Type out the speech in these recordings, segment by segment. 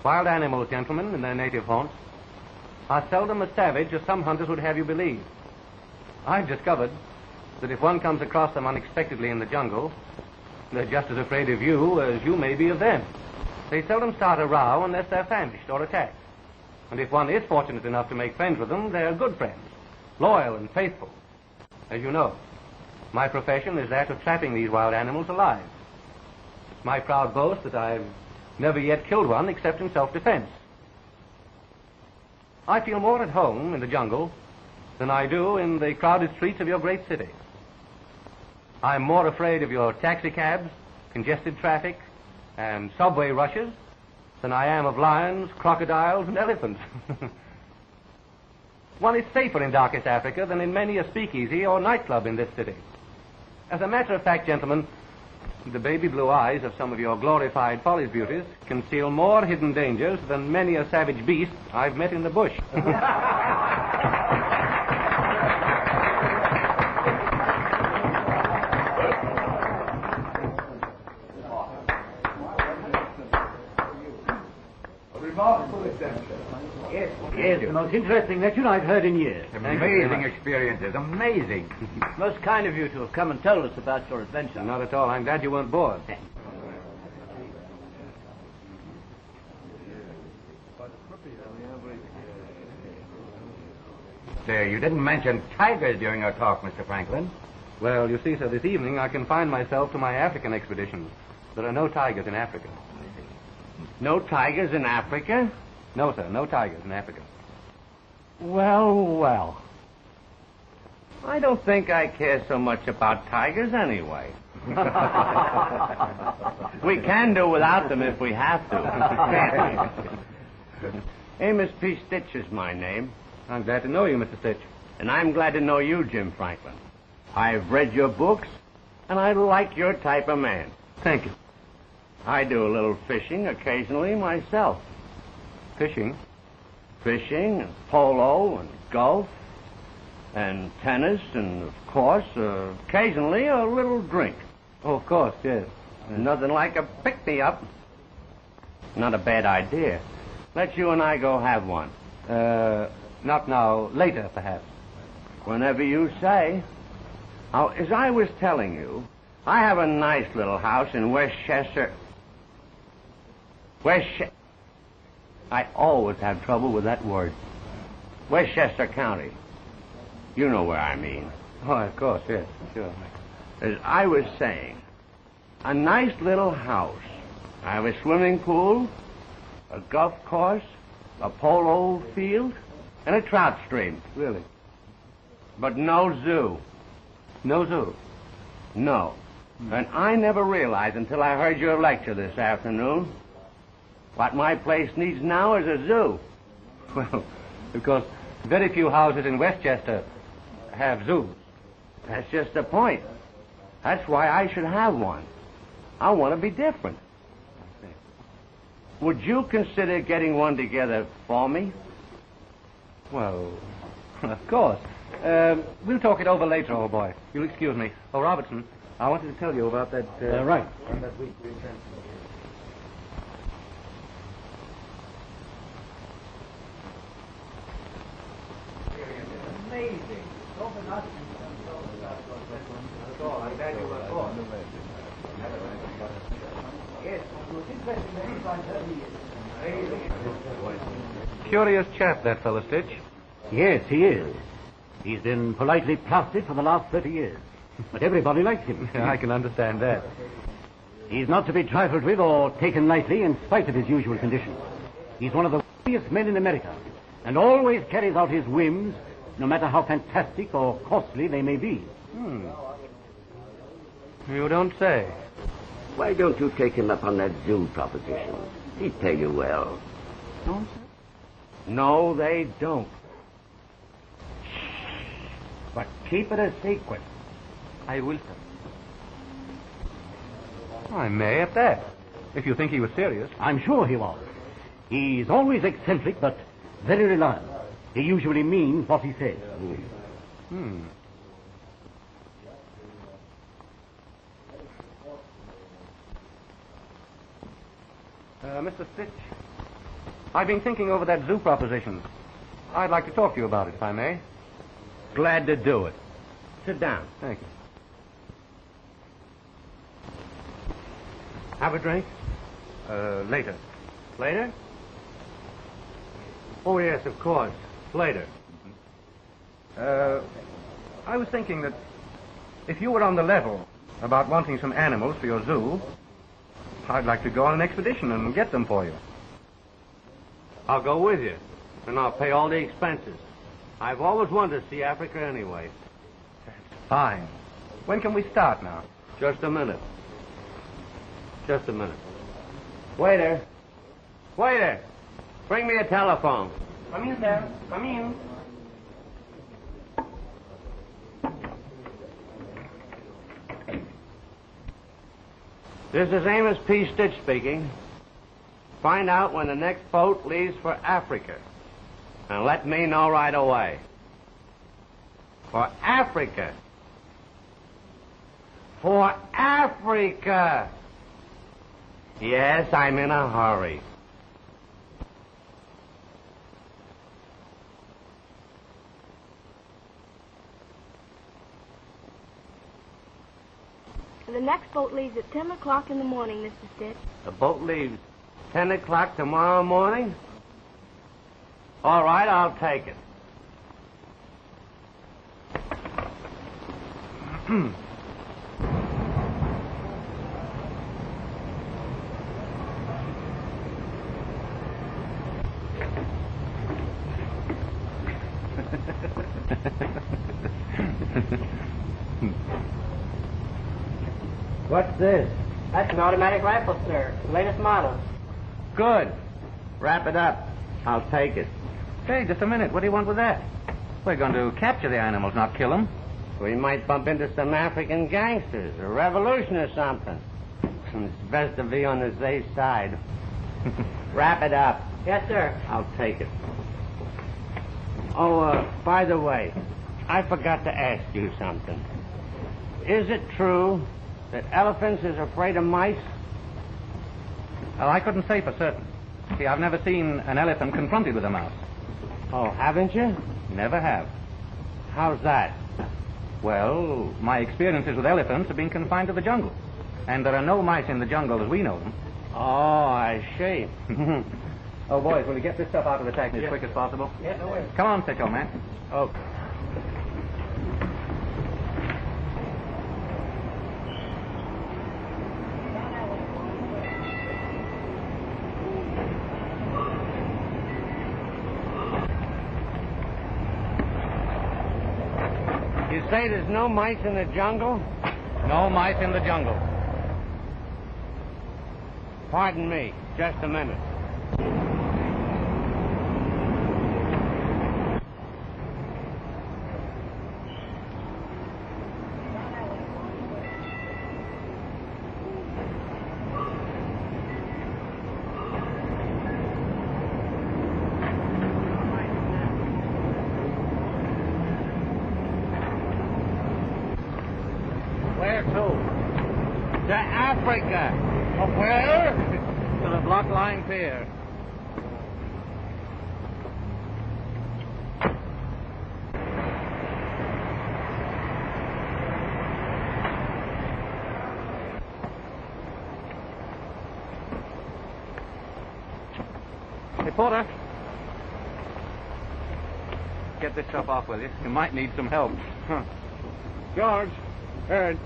Wild animals, gentlemen, in their native haunts, are seldom as savage as some hunters would have you believe. I've discovered that if one comes across them unexpectedly in the jungle, they're just as afraid of you as you may be of them. They seldom start a row unless they're famished or attacked. And if one is fortunate enough to make friends with them, they're good friends, loyal and faithful. As you know, my profession is that of trapping these wild animals alive. It's my proud boast that I've never yet killed one except in self-defense. I feel more at home in the jungle than I do in the crowded streets of your great city. I'm more afraid of your taxicabs, congested traffic, and subway rushes than I am of lions, crocodiles, and elephants. One is safer in darkest Africa than in many a speakeasy or nightclub in this city. As a matter of fact, gentlemen, the baby blue eyes of some of your glorified Follies beauties conceal more hidden dangers than many a savage beast I've met in the bush. Yes, the most interesting lecture I've heard in years. Amazing experiences, amazing. Most kind of you to have come and told us about your adventure. Not at all. I'm glad you weren't bored. Say, you didn't mention tigers during your talk, Mr. Franklin. Well, you see, sir, this evening I confined myself to my African expeditions. There are no tigers in Africa. No tigers in Africa? No, sir, no tigers in Africa. Well. I don't think I care so much about tigers anyway. We can do without them if we have to. Amos P. Stitch is my name. I'm glad to know you, Mr. Stitch. And I'm glad to know you, Jim Franklin. I've read your books, and I like your type of man. Thank you. I do a little fishing occasionally myself. Fishing? Fishing, and polo, and golf, and tennis, and, of course, occasionally a little drink. Oh, of course, yes. Nothing like a pick-me-up. Not a bad idea. Let's you and I go have one. Not now. Later, perhaps. Whenever you say. Now, as I was telling you, I have a nice little house in Westchester. I always have trouble with that word. Westchester County. You know where I mean. Oh, of course, yes, sure. As I was saying, a nice little house. I have a swimming pool, a golf course, a polo field, and a trout stream. Really? But no zoo. No zoo? No. And I never realized until I heard your lecture this afternoon what my place needs now is a zoo. Well, because very few houses in Westchester have zoos. That's just the point. That's why I should have one. I want to be different. Would you consider getting one together for me? Well, of course. We'll talk it over later, old boy. You'll excuse me. Oh, Robertson, I wanted to tell you about that... Right. That week we intend... Amazing. Curious chap, that fellow Stitch. Yes, he is. He's been politely plastered for the last 30 years. But everybody likes him. I can understand that. He's not to be trifled with or taken lightly in spite of his usual conditions. He's one of the wealthiest men in America and always carries out his whims, no matter how fantastic or costly they may be. You don't say. Why don't you take him up on that zoo proposition? He'd pay you well. Don't they? No, they don't. But keep it a secret. I will, sir. I may at that, if you think he was serious. I'm sure he was. He's always eccentric, but very reliable. He usually means what he says. Mr. Stitch, I've been thinking over that zoo proposition. I'd like to talk to you about it, if I may. Glad to do it. Sit down. Thank you. Have a drink? Later. Later? Oh, yes, of course. Later. I was thinking that if you were on the level about wanting some animals for your zoo, I'd like to go on an expedition and get them for you. I'll go with you, and I'll pay all the expenses. I've always wanted to see Africa anyway. Fine. When can we start now? Just a minute. Just a minute. Waiter. Waiter. Bring me a telephone. Come in, sir. Come in. This is Amos P. Stitch speaking. Find out when the next boat leaves for Africa. And let me know right away. For Africa. For Africa. Yes, I'm in a hurry. The next boat leaves at 10 o'clock in the morning, Mr. Stitch. The boat leaves 10 o'clock tomorrow morning? All right, I'll take it. What's this? That's an automatic rifle, sir. The latest model. Good. Wrap it up. I'll take it. Hey, just a minute. What do you want with that? We're going to capture the animals, not kill them. We might bump into some African gangsters, a revolution or something. It's best to be on the safe side. Wrap it up. Yes, sir. I'll take it. Oh, by the way, I forgot to ask you something. Is it true that elephants is afraid of mice? Well, I couldn't say for certain. See, I've never seen an elephant confronted with a mouse. Oh, haven't you? Never have. How's that? Well, my experiences with elephants have been confined to the jungle. And there are no mice in the jungle as we know them. Oh, I see. Oh, boys, will you get this stuff out of the taxi as quick as possible? Yes, no worries. Come on, Stitch, old man. Okay. You say there's no mice in the jungle? No mice in the jungle. Pardon me. Just a minute. Where to? To Africa. Where? To the Block Line Pier. Hey, Porter. Get this stuff off, will you? You might need some help. George, Ed,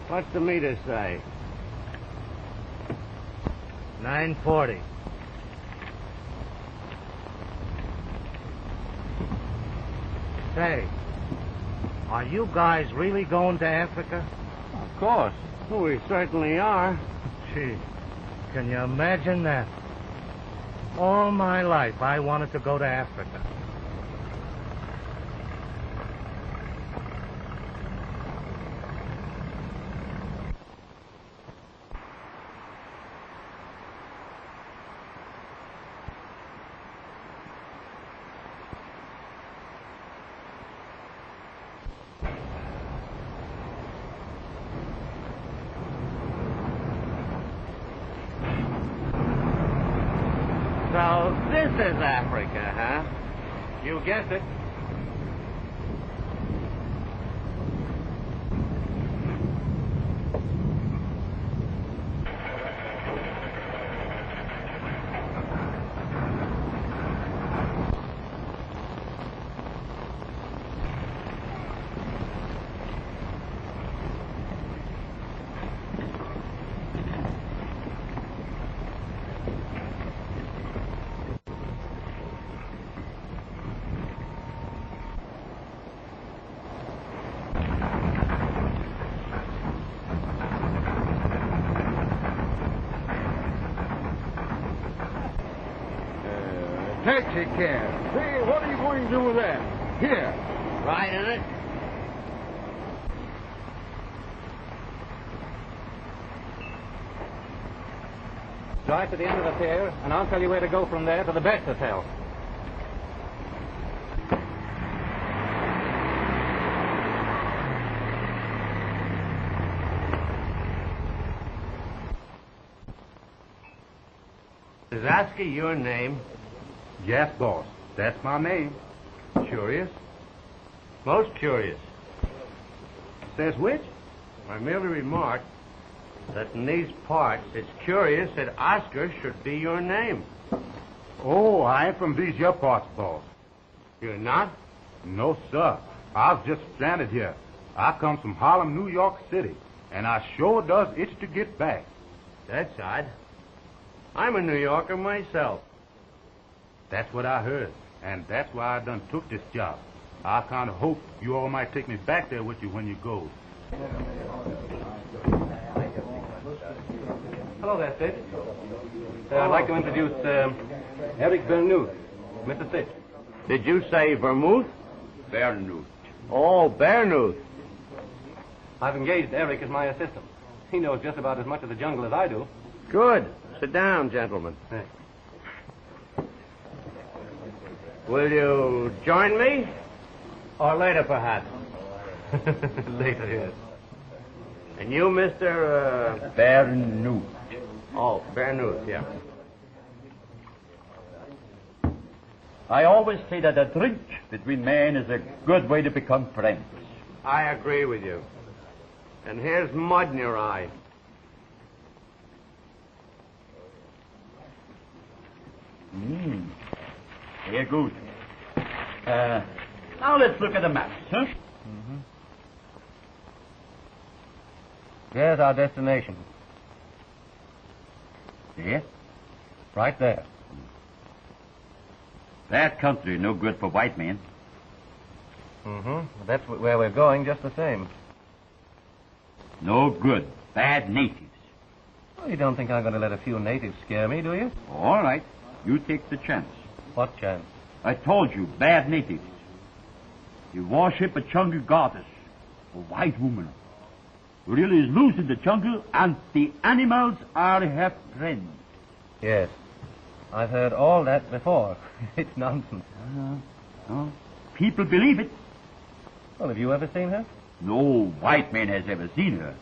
what's the meter say? 940. Say, are you guys really going to Africa? Of course. Oh, we certainly are. Gee, can you imagine that? All my life I wanted to go to Africa. So this is Africa, huh? You guessed it. Taxi cab. Say, what are you going to do with that? Here. Right in it? Drive to the end of the pier, and I'll tell you where to go from there to the best hotel. Is Askey your name? Yes, boss. That's my name. Curious? Most curious. Says which? I merely remarked that in these parts it's curious that Oscar should be your name. Oh, I ain't from these your parts, boss. You're not? No, sir. I was just stranded here. I come from Harlem, New York City, and I sure does itch to get back. That's odd. I'm a New Yorker myself. That's what I heard, and that's why I done took this job. I kind of hope you all might take me back there with you when you go. Hello there, Sid. I'd like to introduce Eric Bernuth, Mr. Sid. Did you say vermouth? Bernuth. Oh, Bernuth. I've engaged Eric as my assistant. He knows just about as much of the jungle as I do. Good. Sit down, gentlemen. Thanks. Will you join me? Or later, perhaps? Later, yes. And you, Mr. Bernuth. Oh, Bernuth, yeah. I always say that a drink between men is a good way to become friends. I agree with you. And here's mud in your eye. Very good. Now let's look at the maps, huh? Mm-hmm. There's our destination. Yes. Right there. That country no good for white men. Mm-hmm. That's where we're going just the same. No good. Bad natives. Well, you don't think I'm going to let a few natives scare me, do you? All right. You take the chance. What chance? I told you, bad natives. You worship a jungle goddess, a white woman. Really is loose in the jungle, and the animals are her friends. Yes. I've heard all that before. It's nonsense. No. People believe it. Well, have you ever seen her? No white man has ever seen her.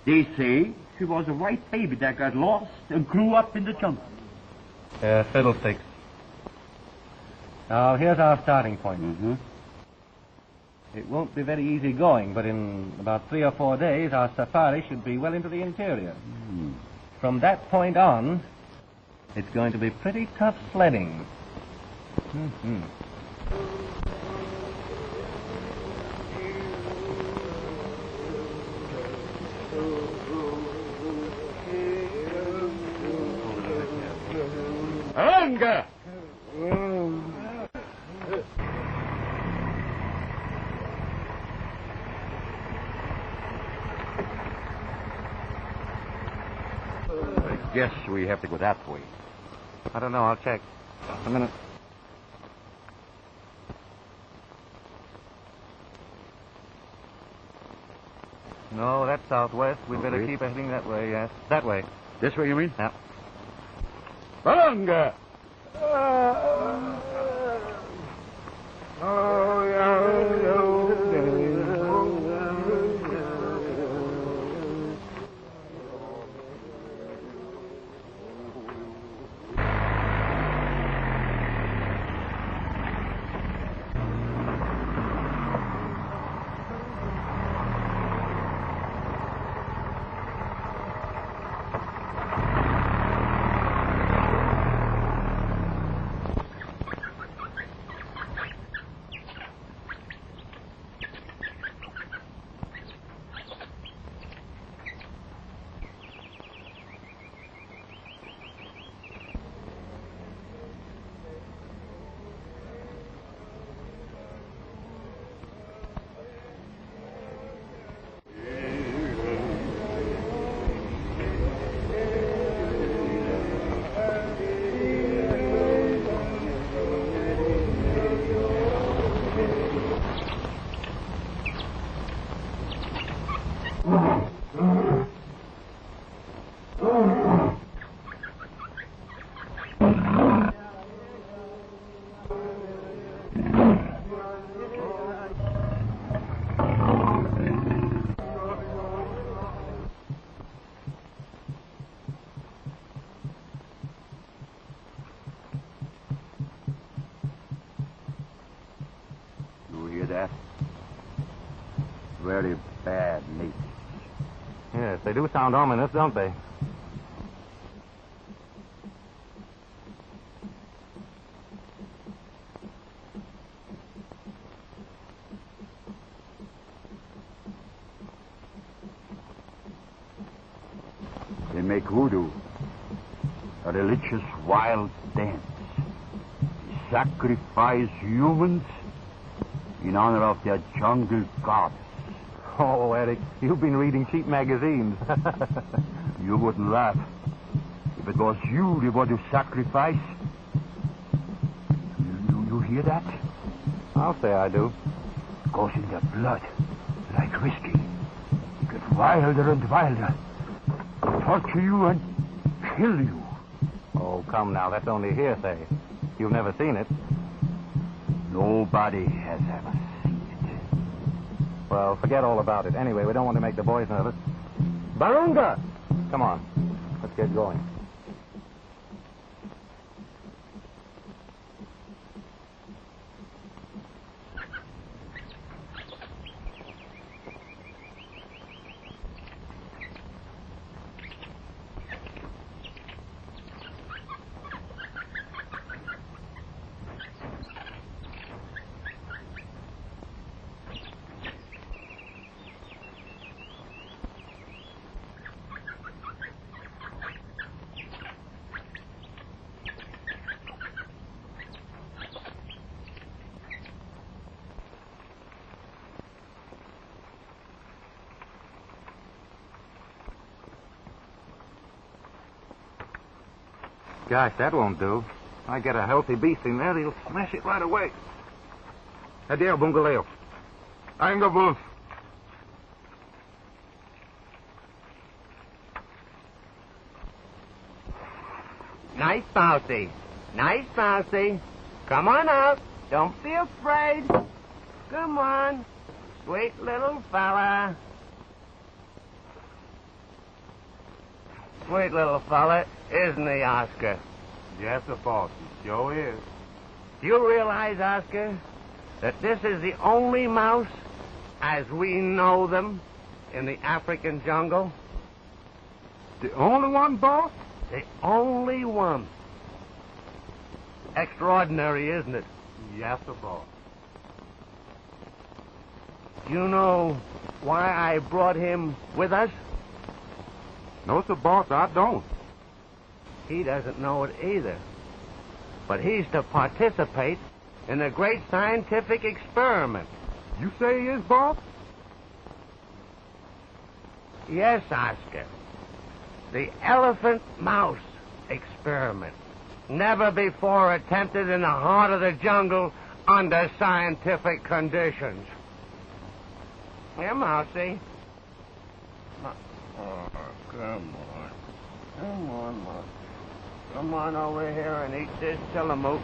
They say she was a white baby that got lost and grew up in the jungle. Fiddlesticks. Now, here's our starting point. Mm-hmm. It won't be very easy going, but in about 3 or 4 days, our safari should be well into the interior. From that point on, it's going to be pretty tough sledding. Mm-hmm. Alanga! I guess we have to go that way. I don't know. I'll check. A minute. No, that's southwest. We'd better Okay. keep heading that way, yes. That way. This way, you mean? Yeah. Alanga! very bad natives. Yes, they do sound ominous, don't they? They make voodoo, a religious wild dance. They sacrifice humans in honor of their jungle goddess. Oh, Eric, you've been reading cheap magazines. You wouldn't laugh if it was you they were to sacrifice. You hear that? I'll say I do. It goes in their blood, like whiskey. Get wilder and wilder. Torture you and kill you. Oh, come now, that's only hearsay. You've never seen it. Nobody has ever seen it. Well, forget all about it. Anyway, we don't want to make the boys nervous. Barunga! Come on, let's get going. Gosh, that won't do. I get a healthy beast in there, he'll smash it right away. Adieu, Bungaleo. Ainga Wolf. Nice bouncy. Nice bouncy. Come on out. Don't be afraid. Come on. Sweet little fella. Sweet little fella, isn't he, Oscar? Yes, sir, boss. He sure is. Do you realize, Oscar, that this is the only mouse, as we know them, in the African jungle? The only one, boss? The only one. Extraordinary, isn't it? Yes, sir, boss. Do you know why I brought him with us? No, sir, boss, I don't. He doesn't know it either. But he's to participate in a great scientific experiment. You say he is, boss? Yes, Oscar. The elephant mouse experiment. Never before attempted in the heart of the jungle under scientific conditions. Here, Mousy. Oh, come on. Come on, Mouse. Come on over here and eat this Tillamook.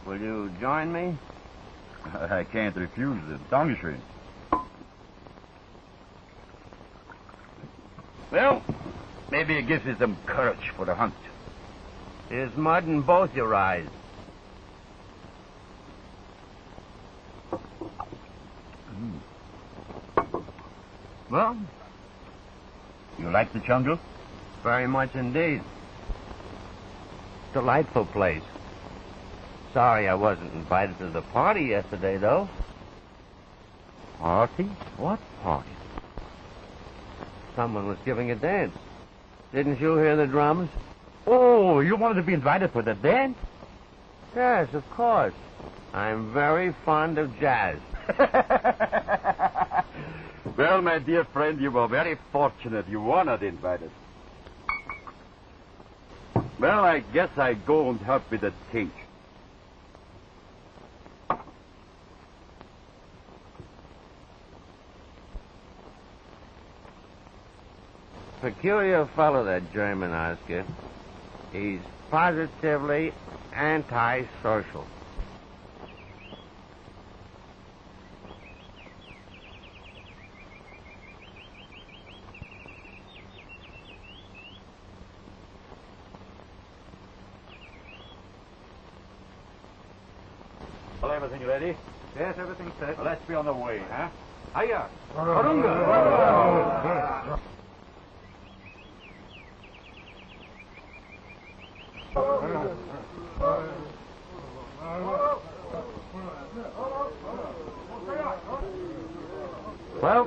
Will you join me? I can't refuse the donkey train. Well, maybe it gives you some courage for the hunt. There's mud in both your eyes. Well, you like the jungle? very much indeed. Delightful place. Sorry I wasn't invited to the party yesterday, though. Party? What party? Someone was giving a dance. Didn't you hear the drums? Oh, you wanted to be invited for the dance? Yes, of course. I'm very fond of jazz. Well, my dear friend, you were very fortunate you were not invited. Well, I guess I go and help with the tea. Peculiar fellow, that German, Oscar. He's positively antisocial. Well, everything ready? Yes, everything's set. Well, let's be on the way, huh? Hiya! Well,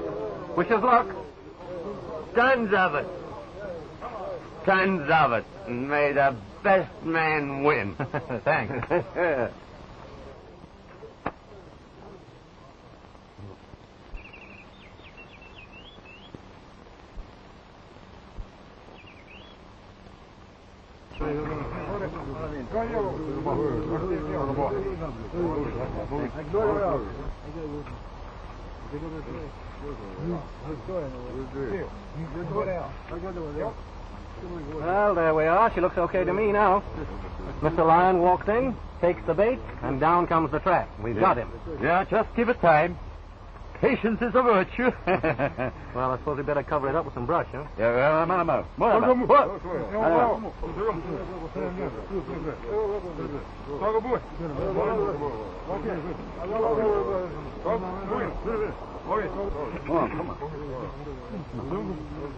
wish us luck. Tons of it. Tons of it. And may the best man win. Thanks. Well, there we are. She looks okay to me now. Mr. Lyon walks in, takes the bait, and down comes the trap. We've got him. Yeah, just give it time. Patience is a virtue. Well, I suppose we better cover it up with some brush, huh? Yeah,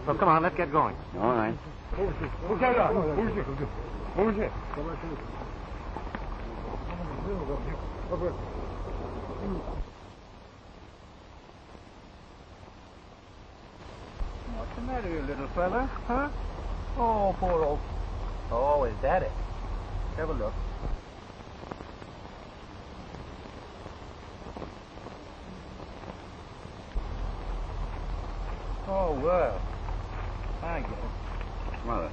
So come on, let's get going. All right. What's the matter, you little fella? Huh? Oh, poor old... Oh, is that it? Have a look. Oh, well. I get it. Mother.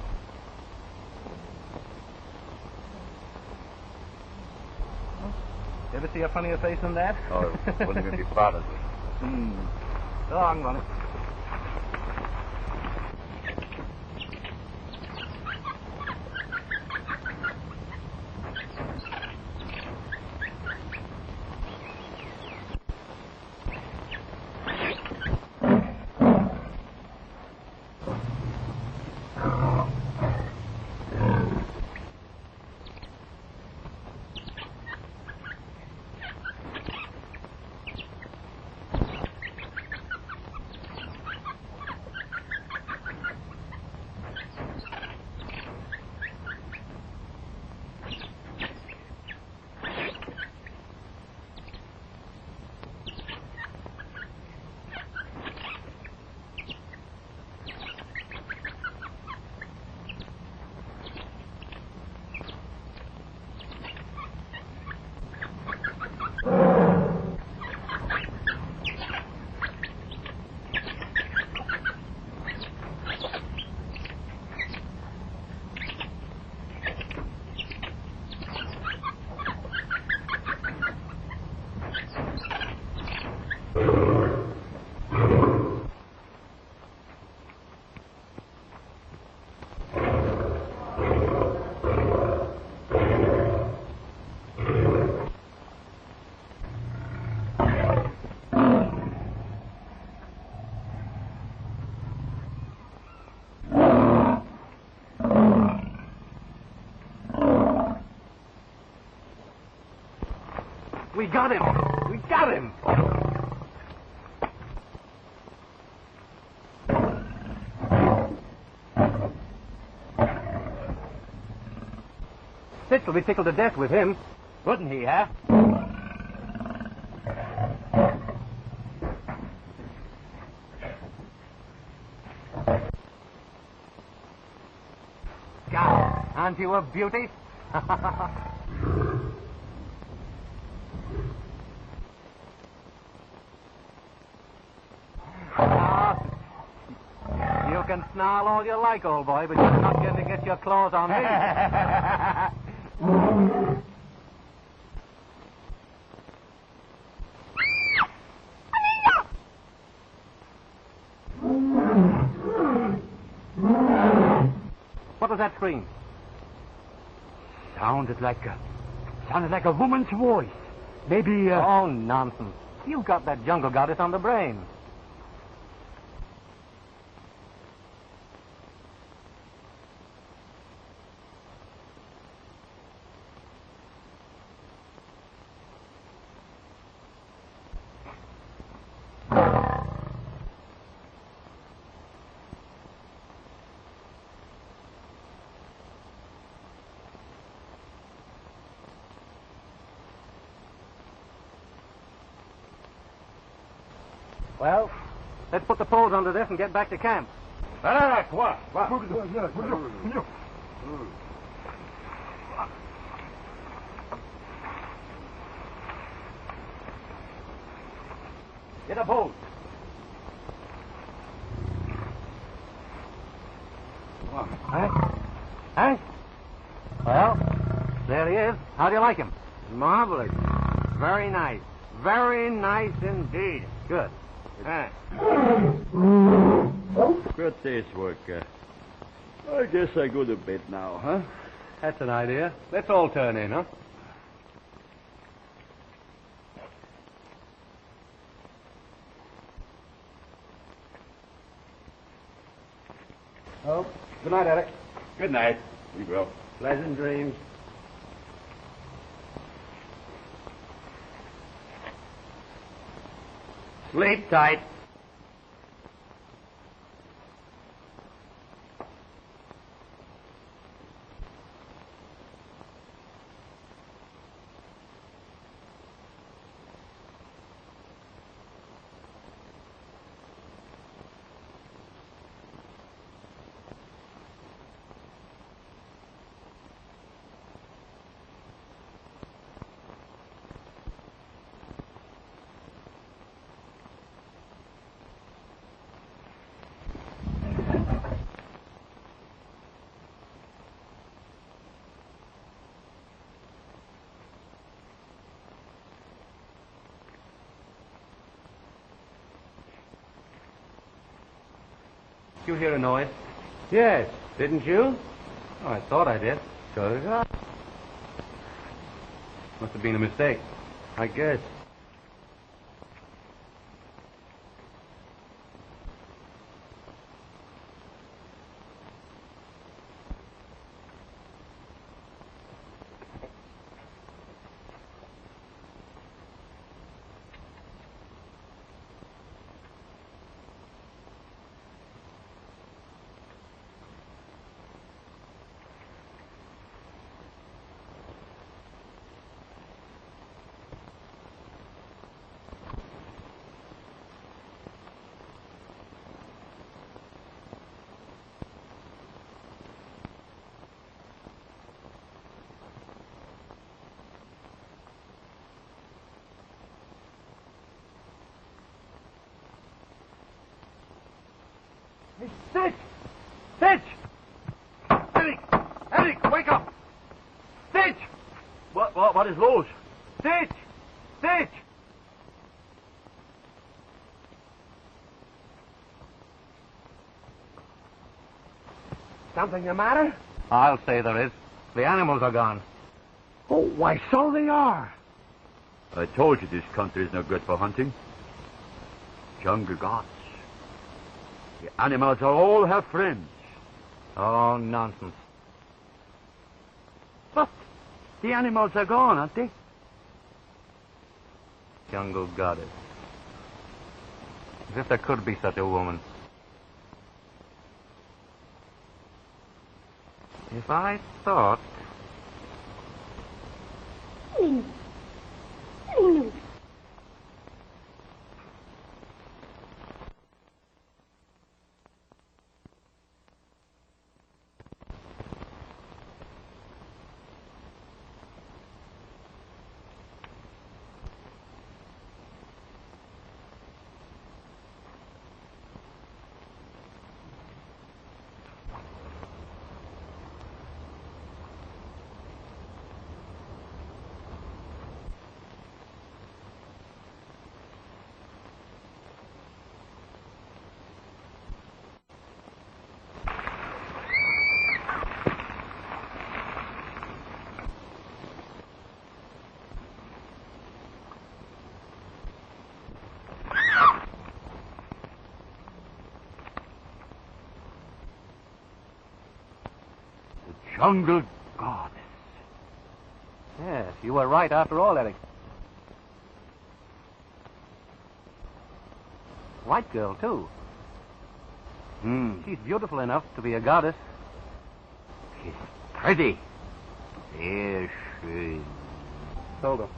Ever see a funnier face than that? Oh, wouldn't even be bothered with. Oh, I'm on it. We got him! We got him! Stitch will be tickled to death with him. Wouldn't he, huh? God, aren't you a beauty? You can snarl all you like, old boy, but you're not going to get your claws on me. What was that scream? Sounded like a woman's voice. Maybe, Oh, nonsense. You've got that jungle goddess on the brain. Well, let's put the poles under this and get back to camp. Quoi? Get a boat. Huh? Well, there he is. How do you like him? Marvelous. Very nice. Very nice indeed. Good. Good day's work. I guess I go to bed now, huh? That's an idea. Let's all turn in, huh? Oh, good night, Eric. Good night. We will. Pleasant dreams. Sleep tight. You hear a noise? Yes, didn't you? Oh, I thought I did. So did I. Must have been a mistake. I guess. Stitch! Stitch! Eric! Eric, wake up! Stitch! What is loose? Stitch! Stitch! Something the matter? I'll say there is. The animals are gone. Oh, why, so they are. I told you this country is no good for hunting. Jungle gods. The animals all have friends. Oh, nonsense. But the animals are gone, aren't they? Jungle goddess. As if there could be such a woman. If I thought... jungle goddess. Yes, you were right after all, Eric. White girl, too. She's beautiful enough to be a goddess. She's pretty. Sehr schön. Told her.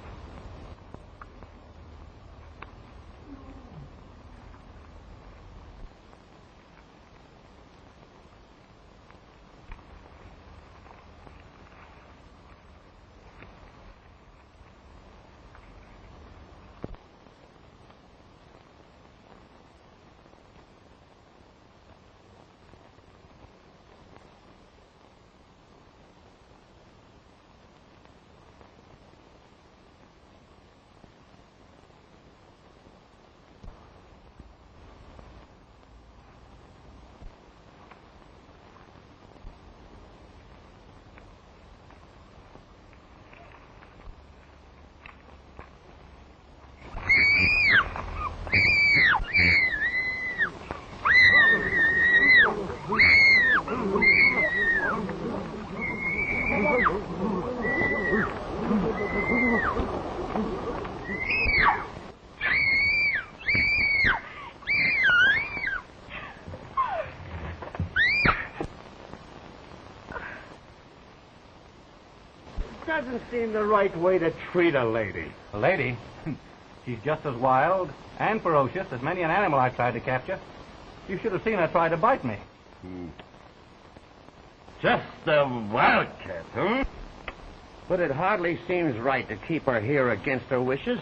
Doesn't seem the right way to treat a lady. A lady? She's just as wild and ferocious as many an animal I've tried to capture. You should have seen her try to bite me. Just a wildcat, huh? But it hardly seems right to keep her here against her wishes.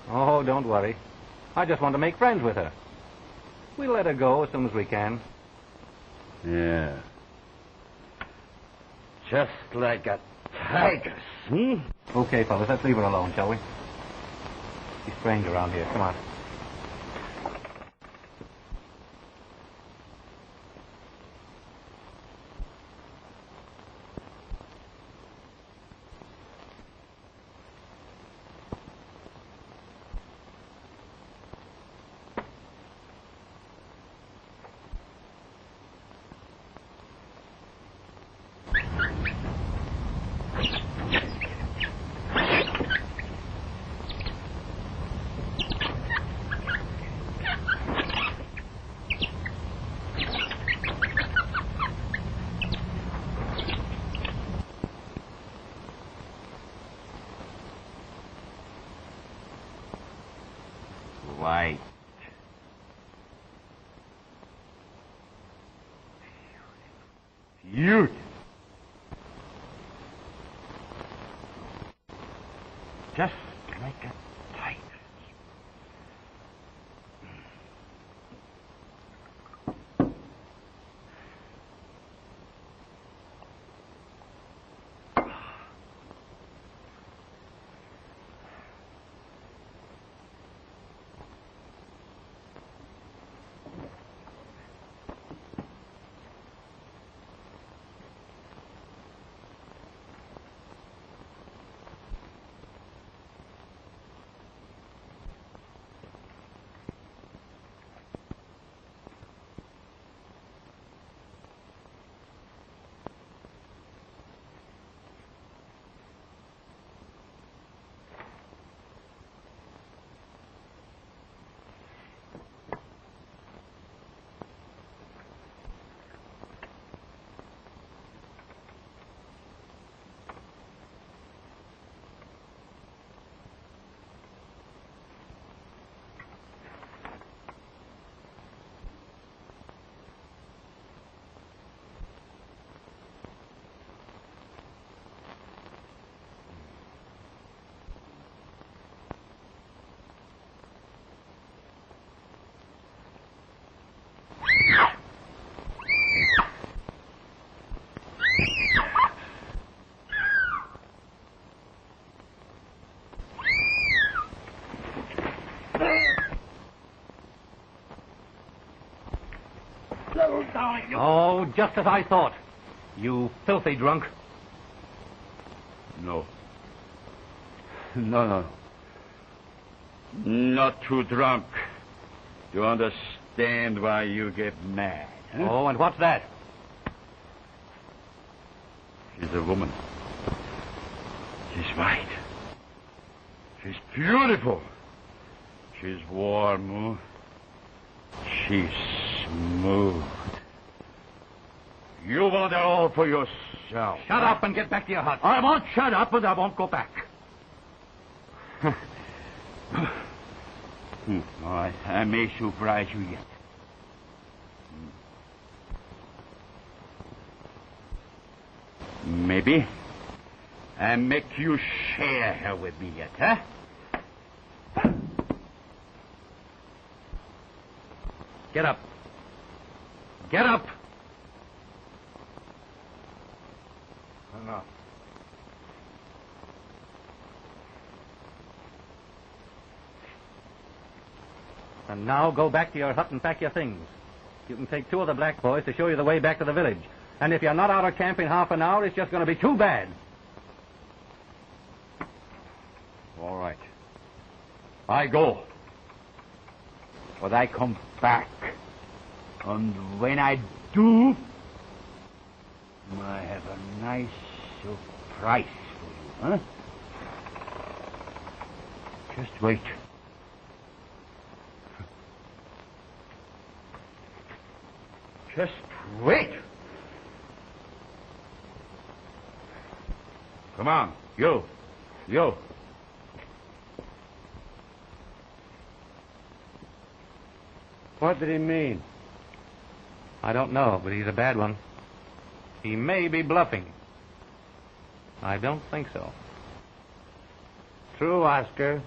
Oh, don't worry. I just want to make friends with her. We'll let her go as soon as we can. Yeah. Just like a tigress, hmm? Okay, fellas, let's leave her alone, shall we? She's strange around here. Come on. White. Beautiful. Just like a tigress. Oh, just as I thought. You filthy drunk. No. No. Not too drunk. You understand why you get mad? Huh? Oh, and what's that? She's a woman. She's white. She's beautiful. She's warm. She's smooth. You want it all for yourself. Shut up and get back to your hut. I won't shut up, but I won't go back. All right, I may surprise you yet. Maybe I make you share her with me yet, huh? Get up. Get up. No. And now go back to your hut and pack your things. You can take 2 of the black boys to show you the way back to the village. And if you're not out of camp in half an hour, it's just going to be too bad. All right. I go. But I come back. And when I do, I have a nice surprise for you, huh? Just wait. Just wait. Come on, you. What did he mean? I don't know, but he's a bad one. He may be bluffing. I don't think so. True, Oscar.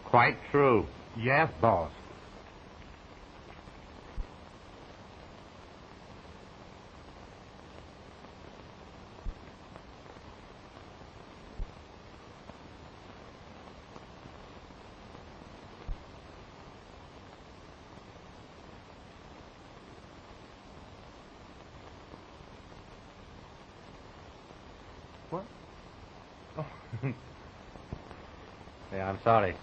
Quite true. Yes, boss. Yeah, I'm sorry.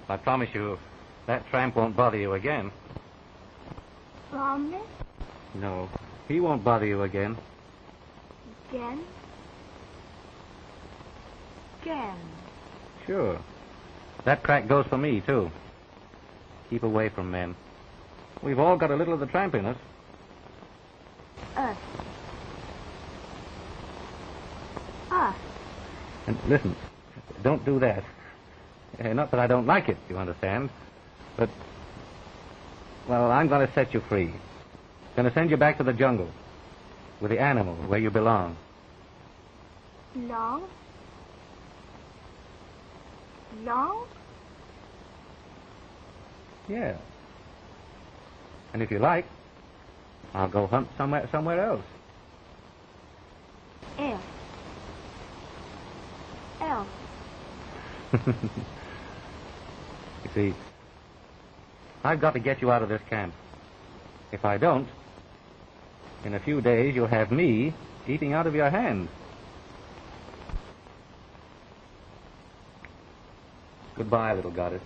I promise you, that tramp won't bother you again. Promise? No, he won't bother you again. Again? Again? Sure. That crack goes for me, too. Keep away from men. We've all got a little of the tramp in us. Us. Us. And listen, don't do that. Not that I don't like it, you understand. But, well, I'm going to set you free. Going to send you back to the jungle. With the animals, where you belong. Long? Long? Yeah. And if you like, I'll go hunt somewhere else. Else. Else. You see, I've got to get you out of this camp. If I don't, in a few days you'll have me eating out of your hand. Goodbye, little goddess.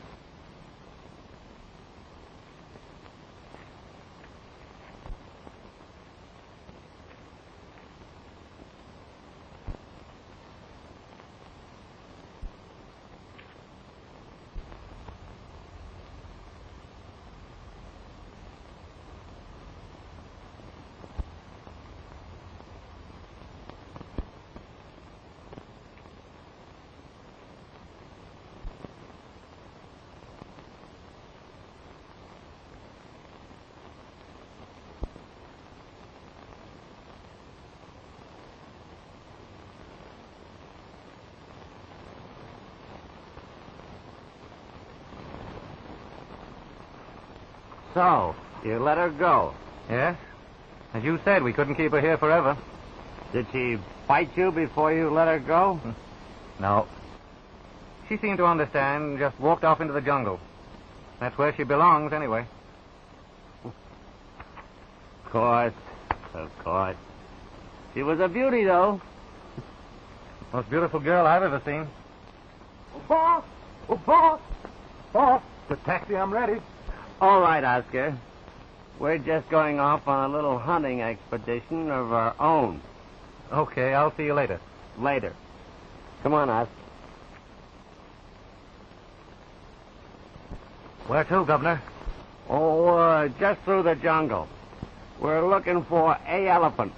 So, you let her go. Yes? As you said, we couldn't keep her here forever. Did she bite you before you let her go? No. She seemed to understand and just walked off into the jungle. That's where she belongs, anyway. Of course. She was a beauty, though. Most beautiful girl I've ever seen. Boss! Oh, boss! Boss! The taxi, I'm ready. All right, Oscar. We're just going off on a little hunting expedition of our own. Okay, I'll see you later. Later. Come on, Oz. Where to, Governor? Oh, just through the jungle. We're looking for a elephant.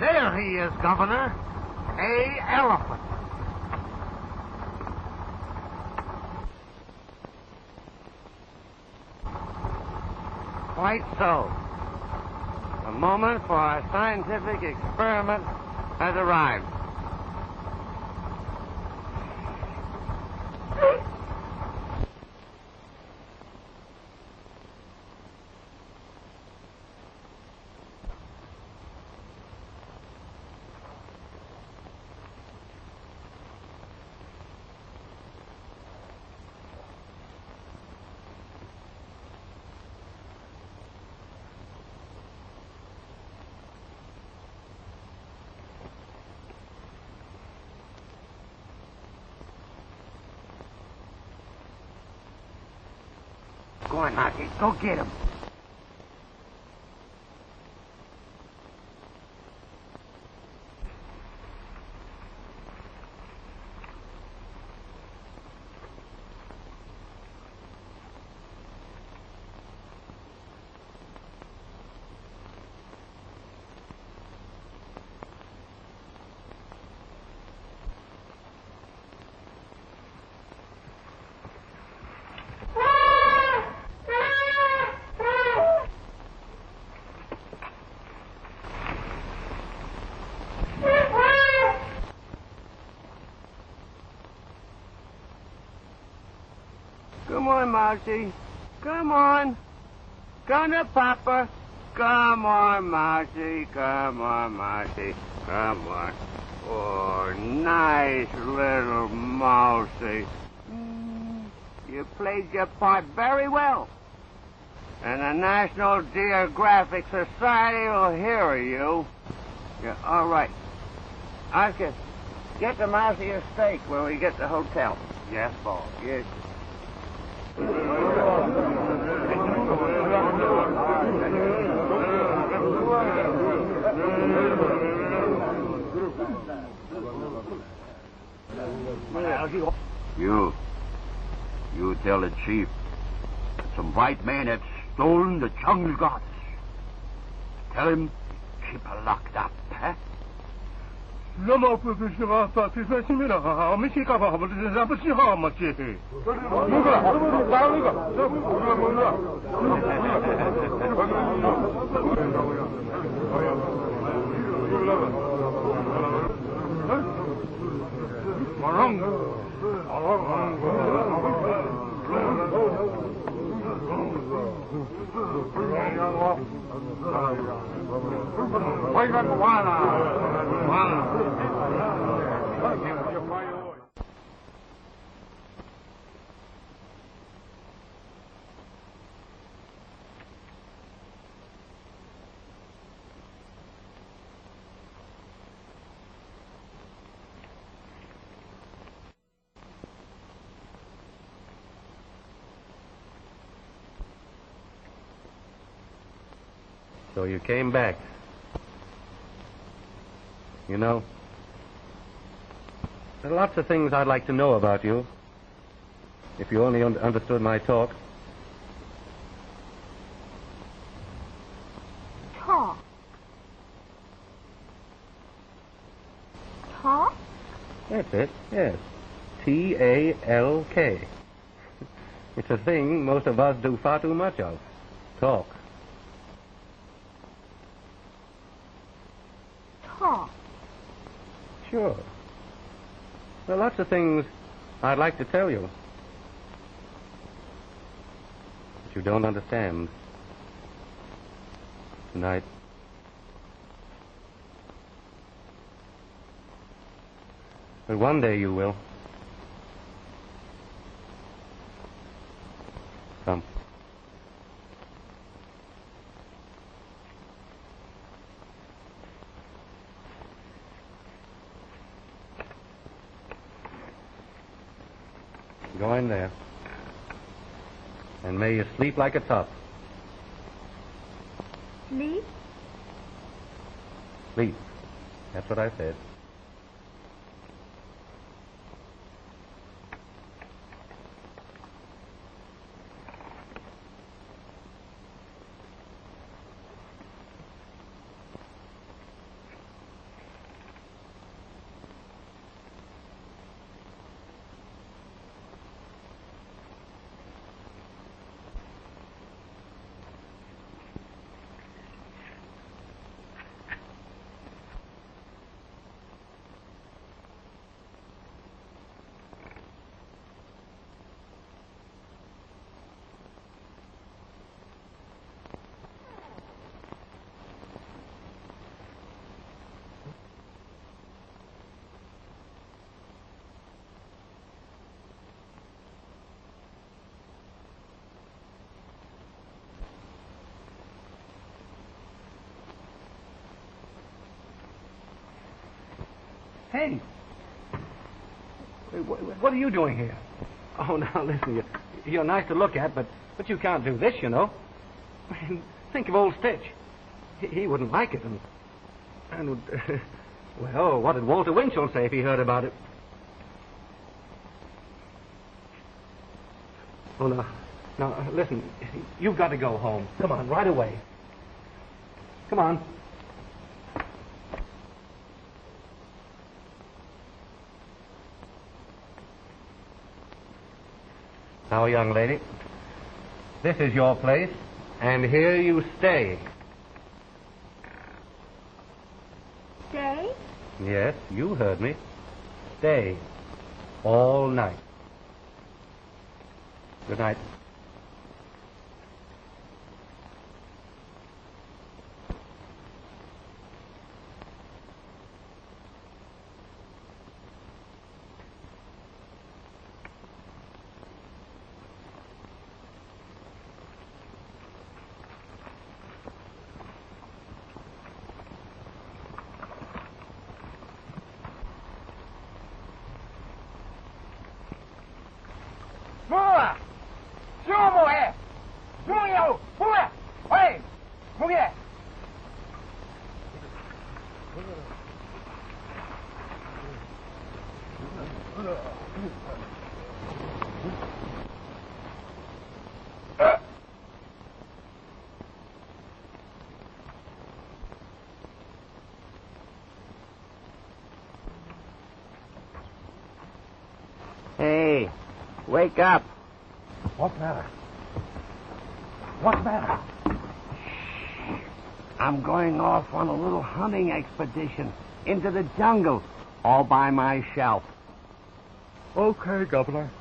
There he is, Governor. A elephant. Quite so. The moment for our scientific experiment has arrived. Go on, Marty. Go get him. Come on, Marcy. Come on. Come to Papa. Come on, Marcy. Come on, Marcy. Come on. Oh, nice little mousey. You played your part very well. And the National Geographic Society will hear of you. Yeah, all right. Oscar, get the mousey a steak when we get to the hotel. Yes, boss. Yes. You tell the chief that some white man had stolen the jungle gods. Tell him keep her locked up, huh? So you came back. You know, there are lots of things I'd like to know about you. If you only understood my talk. Talk. Talk? That's it, yes. T-A-L-K. It's a thing most of us do far too much of. Talk. Talk. Sure. There are lots of things I'd like to tell you. You don't understand. Tonight. But one day you will. Come. Go in there. And may you sleep like a top. Sleep? Sleep. That's what I said. Hey. What are you doing here? Oh, now, listen, you're nice to look at, but you can't do this, you know. I mean, think of old Stitch. He wouldn't like it, and well, what did Walter Winchell say if he heard about it? Oh, now, listen, you've got to go home. Come on, right away. Come on. Now, young lady, this is your place, and here you stay. Stay? Yes, you heard me. Stay. All night. Good night. Hey, wake up. What's the matter? What's the matter? I'm going off on a little hunting expedition into the jungle all by myself. Okay, Governor.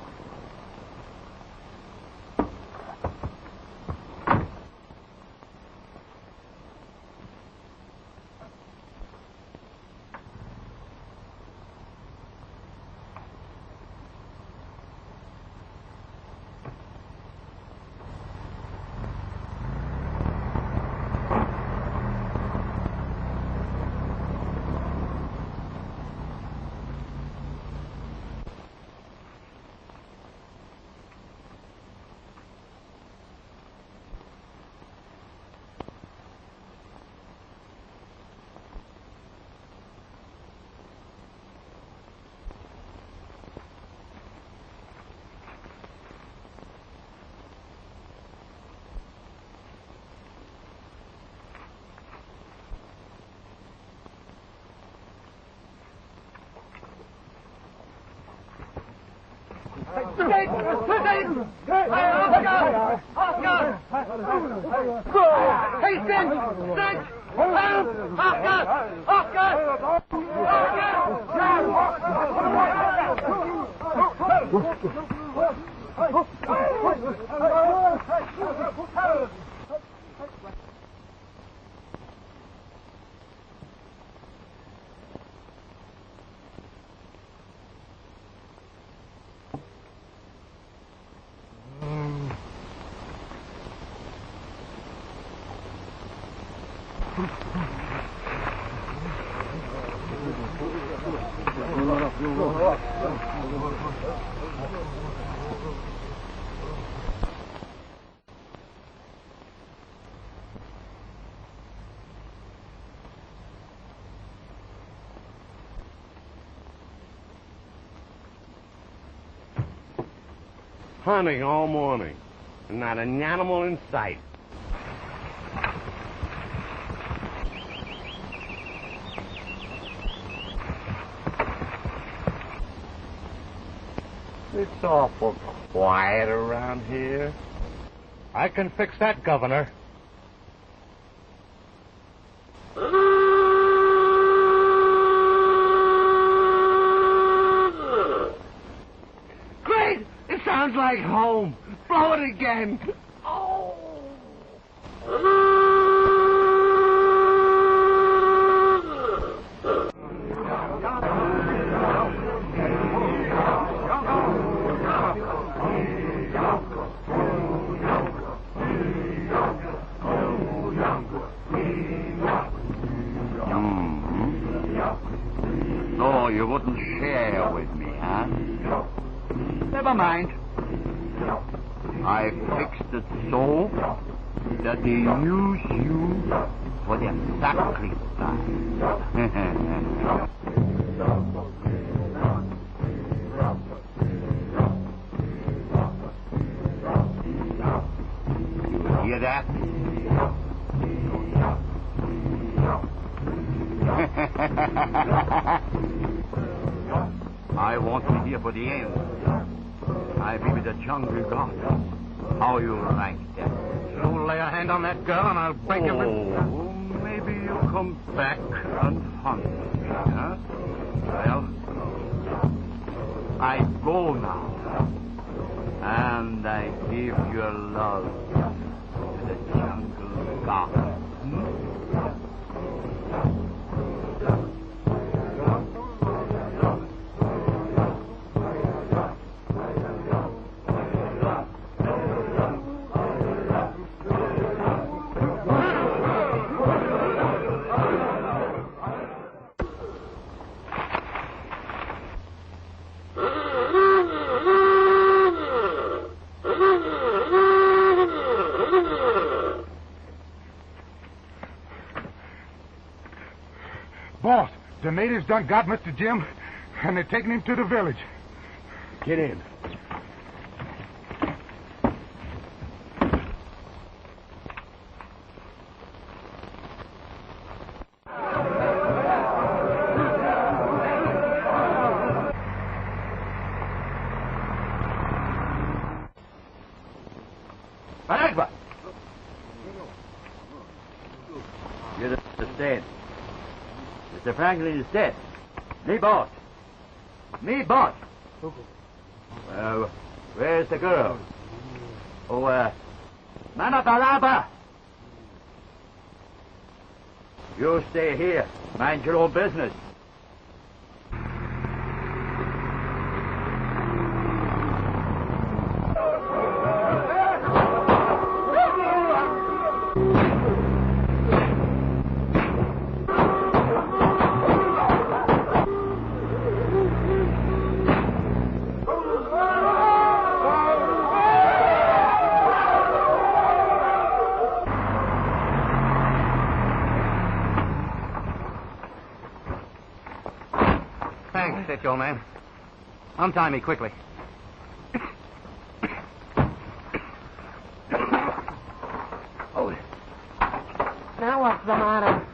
Hunting all morning, and not an animal in sight. It's awful quiet around here. I can fix that, Governor. Great! It sounds like home. Blow it again. Oh. So you wouldn't share with me, huh? Never mind. I fixed it so that they use you for their sacrifice. You hear that? I want you here for the end. I be with the jungle god. How you like that? You lay a hand on that girl and I'll break your... Oh, maybe you come back and hunt me, huh? Well, I go now. And I give your love to the jungle god. Boss, the natives done got Mr. Jim, and they're taking him to the village. Get in. Aragba! You're the dead. Mr. Franklin is dead. Me boss. Me boss. Where's the girl? Oh, Mana Baraba! You stay here. Mind your own business. Thanks, Stitch, old man. Untie me quickly. Oh. Now what's the matter?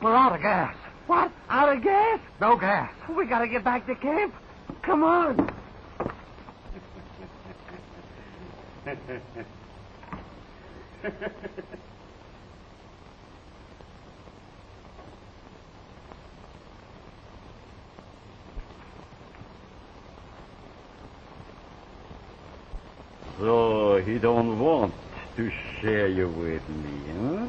We're out of gas. What? Out of gas? No gas. We gotta get back to camp. Come on. So he don't want to share you with me, huh?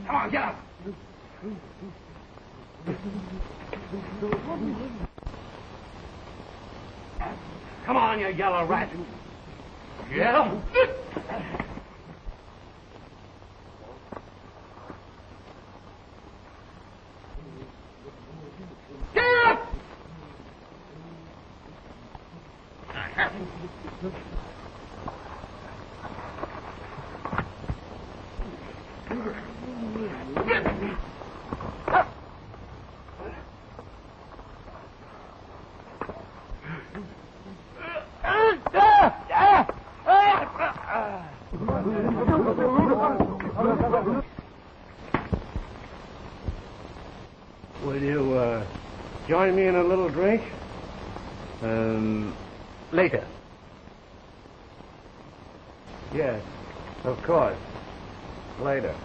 Come on, get up. Come on, you yellow rat. Yeah? Get up! Will you, join me in a little drink? Later. Yes, of course. Later.